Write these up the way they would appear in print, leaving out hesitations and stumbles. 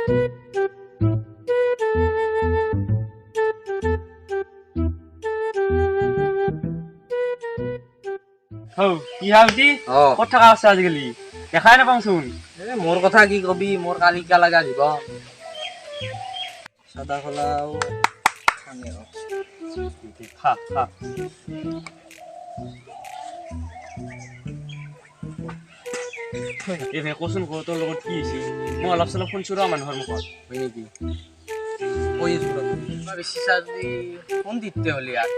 হৌ কি হাল কি ক'ত থকা আছে আজিকালি দেখাই নাপাওঁচোন মোৰ কথা কি কবি মোৰ কালি কা লাগা জীৱন সাদা খোলাও খা খা এনে কচোন ক তোৰ লগত কি হৈছে মই অলপ চলপ শুনছো ৰ মানুহৰ মুখত হয় নেকি কৈ আছো ৰ বেছি চাজি কোন দিতে হলি আর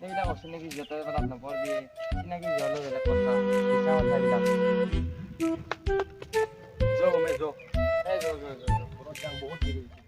এইবিলাক অচিনাকি য'তে কথাত নপঢ়বি চিনাকি হ'লেও বেলেগ কথা মিছা কথাবিলাক যৌ গমে যৌ এই যৌ যৌ যৌ ঘৰত যাম বহুত দেৰি হৈছে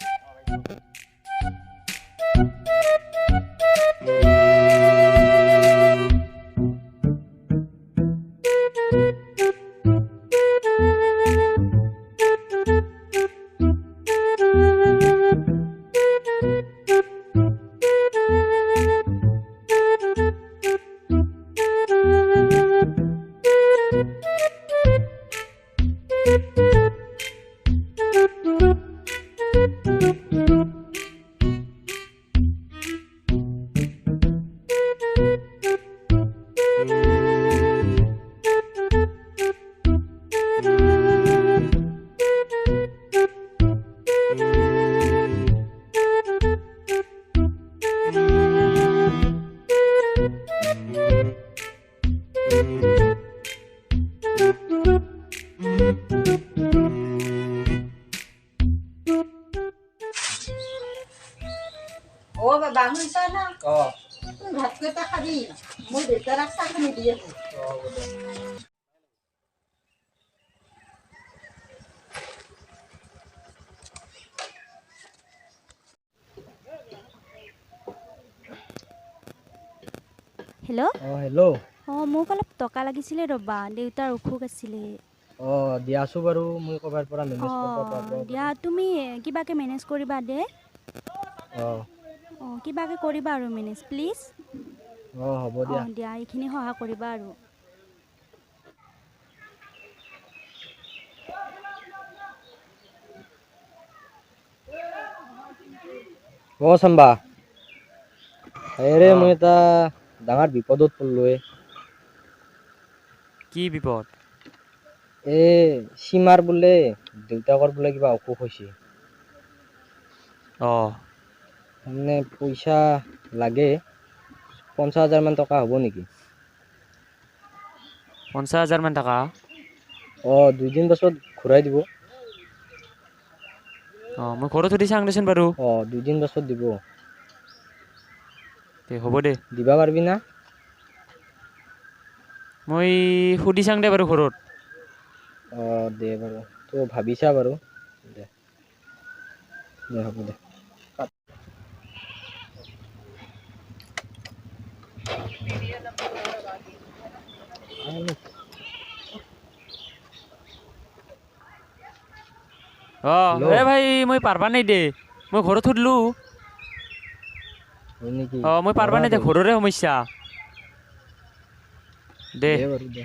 ও বাবা শুনছা না তুই ভাত কেইটা খাবি মই দেউতাক চাহখিনি দি আছো হেল্ল' হেল্ল' মোক অলপ টকা লাগিছিলে ৰ'বা দেউতাৰ অসুখ আছিলে দিয়াছো বাৰু মই ক'বাৰ পৰা মেনেজ কৰিব পাৰোঁ দিয়া তুমি কিবাকে মেনেজ কৰিবা দে কিবাকে কৰিবা আৰু মেনেজ প্লিজ হ'ব দিয়া দিয়া এইখিনি সহায় কৰিবা আৰু চম্বা মই এটা ডাঙৰ বিপদত পৰিলোঁ কি বিপদ সীমাৰ বোলে দেউতাকৰ বোলে কিবা অসুখ হৈছে মানে পইচা লাগে 50,000 মান টকা হ'ব নেকি 50,000 মান টকা 2 দিন পাছত ঘূৰাই দিব মই ঘৰত সুধি চাং দেচোন বাৰু 2 দিন পাছত দিব হ'ব দে দিবা পাৰিবি না মই সুধি চাং দে বাৰু ঘৰত দে বাৰু তই ভাবিছা বাৰু দে হ'ব দে ভাই মই পাৰবা নাই দে মই ঘৰত সুধলো মই পাৰবা নাই দে ঘৰৰে সমস্যা দে বাৰু দে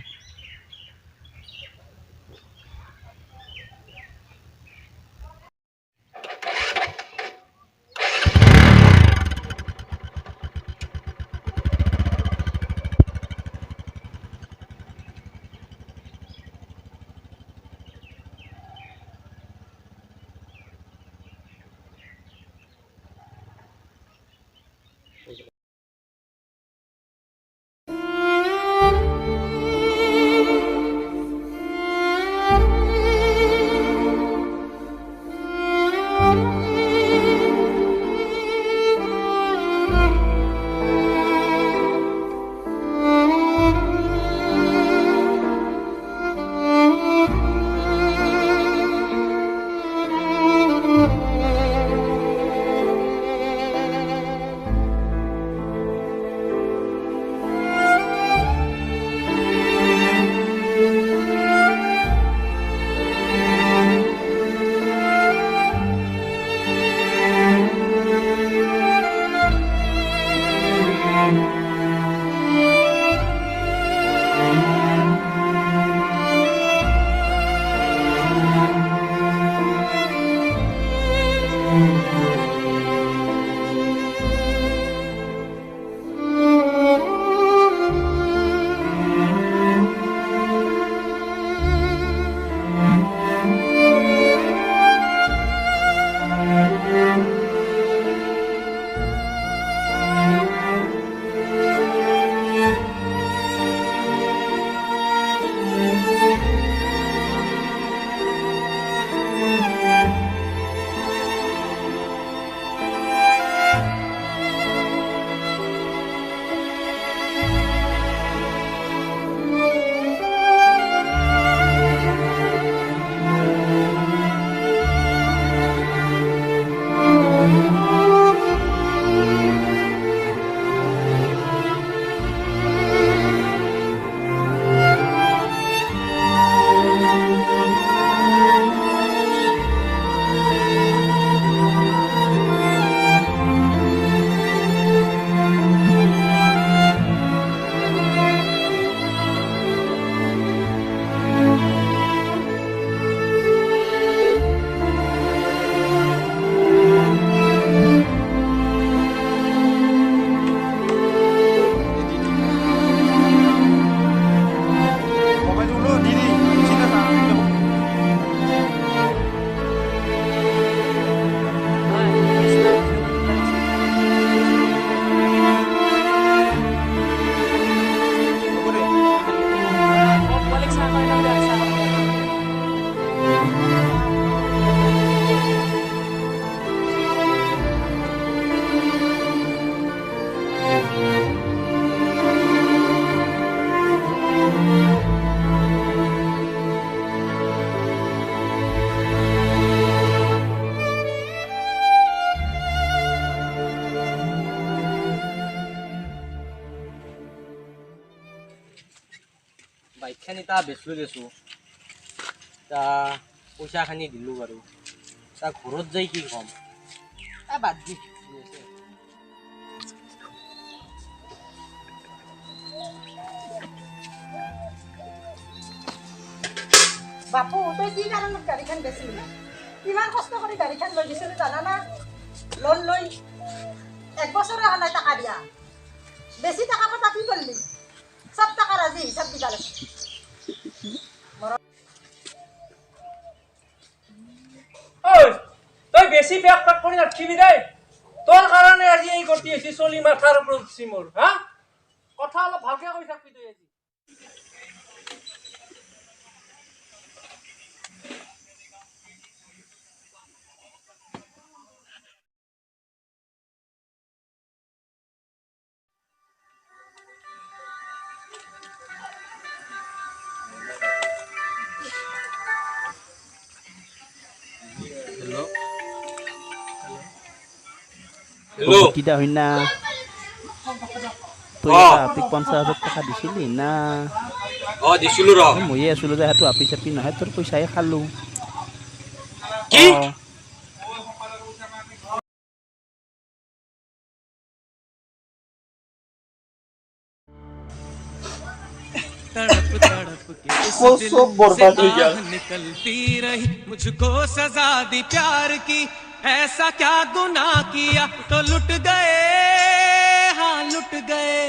karena udah salah. বাইকখান এটা বেচলো দেছোঁ তা পইচাখানি দিলোঁ বাৰু তা ঘৰত যাই কি ক'ম বাদ দি বাপু তই কি কাৰণত গাড়ীখন বেচিলি কিমান কষ্ট কৰি গাড়ীখন লৈ দিছিলো জানা না লোন লৈ 1 বছৰ অহা নাই টকা দিয়া বেছি টকা কথা কি কৰিলি সব টাকা ৰাজি হিসাব দিবা লাগে ওই তই বেছি বেক পাক কৰি ৰাখিবি দেই তোৰ কাৰণে আজি এই গতি আছে চলি মাথাৰ ওপৰত উঠছি মোৰ হা কথা অলপ ভালকে কৈ থাকবি তই আজি Hello. Tidak hina. Tuh ya apik 50,000 টাকা দিছিলি না দিছিলোঁ ৰ ময়ে আছিলো যে হাতু আপি চাপি নহয় তোৰ পইচাই খালো কি तड़प तड़प के इस दिल से आह निकलती रही मुझको सजा दी प्यार की ऐसा क्या गुनाह किया तो लुट गए हाँ लुट गए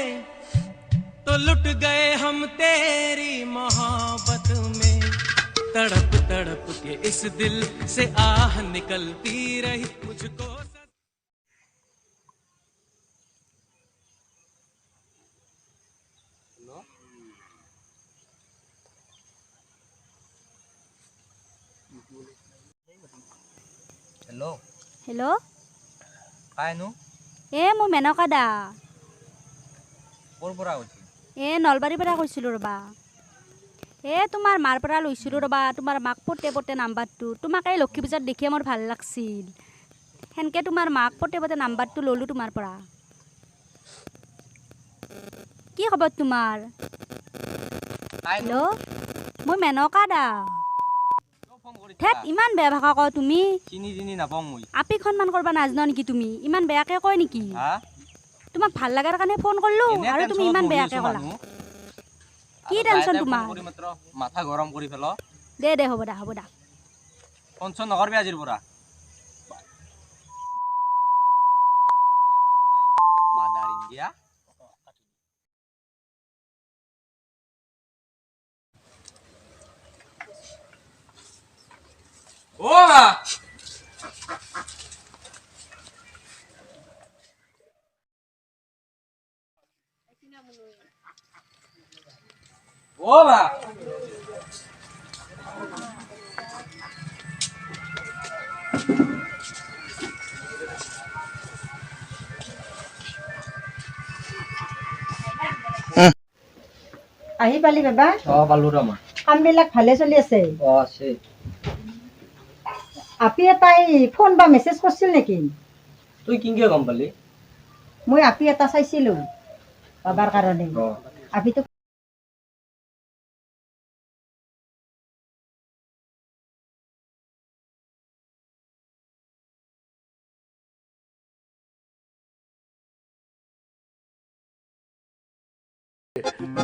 तो लुट गए हम तेरी मोहब्बत में तड़प तड़प के इस दिल से आह निकलती रही मुझको হেল্ল' হেল্ল' কাইনো মই মেনকা দা ক'ৰ পৰা কৈছিল নলবাৰীৰ পৰা কৈছিলোঁ ৰ'বা তোমাৰ মাৰ পৰা লৈছিলোঁ ৰ'বা তোমাৰ মাক পতে পতে নাম্বাৰটো তোমাক এই লক্ষী পূজাত দেখিয়ে মোৰ ভাল লাগছিল সেনকে তোমাৰ মাক পতে পতে নাম্বাৰটো ল'লোঁ তোমাৰ পৰা কি খবৰ তোমাৰ হেল্ল' মই মেনকা দা ঠেত ইমান বেয়া ভাষা কওঁ তুমি চিনি নাপাওঁ মই আপিক সন্মান কৰিব নাজানা নেকি তুমি ইমান বেয়াকে কয় নেকি তোমাক ভাল লগাৰ কাৰণে ফোন কৰিলোঁ আৰু তুমি ইমান বেয়াকে ক'লা কি টেনশ্যন তোমাৰ মাথা গৰম কৰি পেল দে হ'ব দা টেনশ্যন নকৰবি আজিৰ পৰা মাদাৰ ইণ্ডিয়া ও মা ও মা আহি পালি বাবা পালো ৰ মা কামবিলাক ভালে চলি আছে আছে আপিয়ে তাই ফোন বা মেছেজ কৰিছিল নেকি তুই কিংকে গম পালি মই আপি এটা চাইছিলো বাবাৰ কাৰণে আপিটো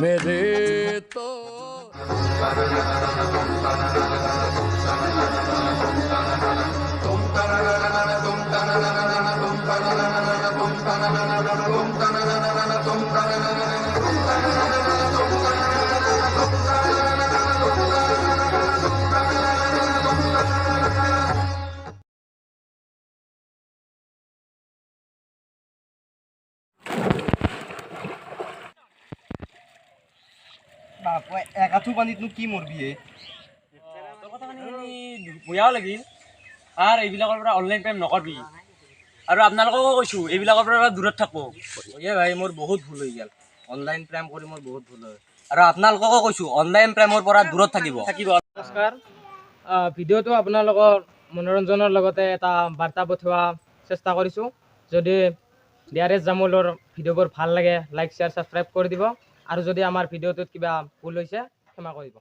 मेरे तो বাপৰে এক আঁঠু পানীতনো কি মৰবি হে তোৰ কথাখিনি বেয়াও লাগিল আৰু এইবিলাকৰ পৰা অনলাইন পে'মেণ্ট নকৰবি আৰু আপোনালোককো কৈছোঁ এইবিলাকৰ পৰা দূৰত থাকোঁ ভাই মোৰ বহুত ভুল হৈ গ'ল অনলাইন প্ৰেম কৰি মোৰ বহুত ভুল হয় আৰু আপোনালোককো কৈছোঁ অনলাইন প্ৰেমৰ পৰা দূৰত থাকিব নমস্কাৰ ভিডিঅ'টো আপোনালোকৰ মনোৰঞ্জনৰ লগতে এটা বাৰ্তা পঠোৱা চেষ্টা কৰিছোঁ যদি ডিয়াৰেছ জামুলৰ ভিডিঅ'বোৰ ভাল লাগে লাইক শ্বেয়াৰ ছাবস্ক্ৰাইব কৰি দিব আৰু যদি আমাৰ ভিডিঅ'টোত কিবা ভুল হৈছে ক্ষমা কৰিব